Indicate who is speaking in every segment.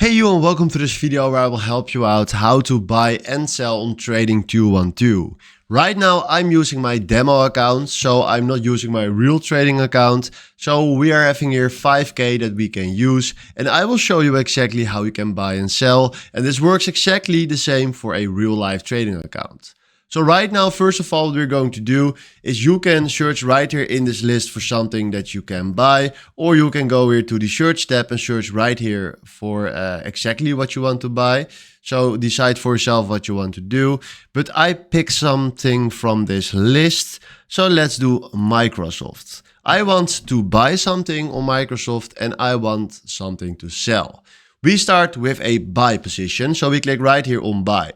Speaker 1: Hey you, and welcome to this video where I will help you out how to buy and sell on Trading212. Right now I'm using my demo account, so I'm not using my real trading account. So we are having here 5k that we can use, and I will show you exactly how you can buy and sell. And this works exactly the same for a real life trading account. So right now, first of all, what we're going to do is you can search right here in this list for something that you can buy, or you can go here to the search tab and search right here for exactly what you want to buy. So decide for yourself what you want to do. But I picked something from this list. So let's do Microsoft. I want to buy something on Microsoft and I want something to sell. We start with a buy position. So we click right here on buy.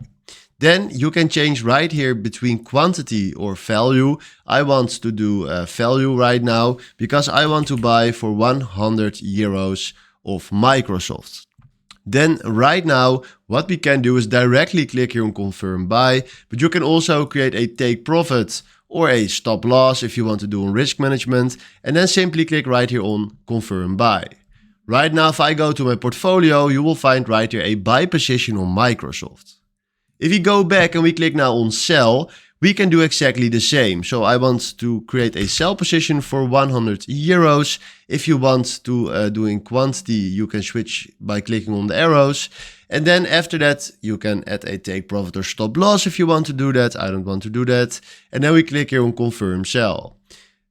Speaker 1: Then you can change right here between quantity or value. I want to do value right now because I want to buy for 100 euros of Microsoft. Then right now, what we can do is directly click here on confirm buy, but you can also create a take profit or a stop loss if you want to do on risk management, and then simply click right here on confirm buy. Right now, if I go to my portfolio, you will find right here a buy position on Microsoft. If we go back and we click now on sell, we can do exactly the same. So I want to create a sell position for 100 euros. If you want to do in quantity, you can switch by clicking on the arrows. And then after that, you can add a take profit or stop loss if you want to do that. I don't want to do that. And then we click here on confirm sell.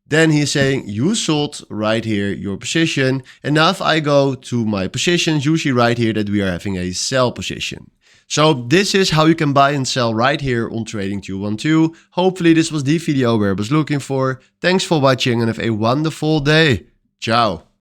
Speaker 1: Then he's saying you sold right here your position. And now if I go to my positions, you see right here that we are having a sell position. So this is how you can buy and sell right here on Trading212. Hopefully this was the video where I was looking for. Thanks for watching and have a wonderful day. Ciao.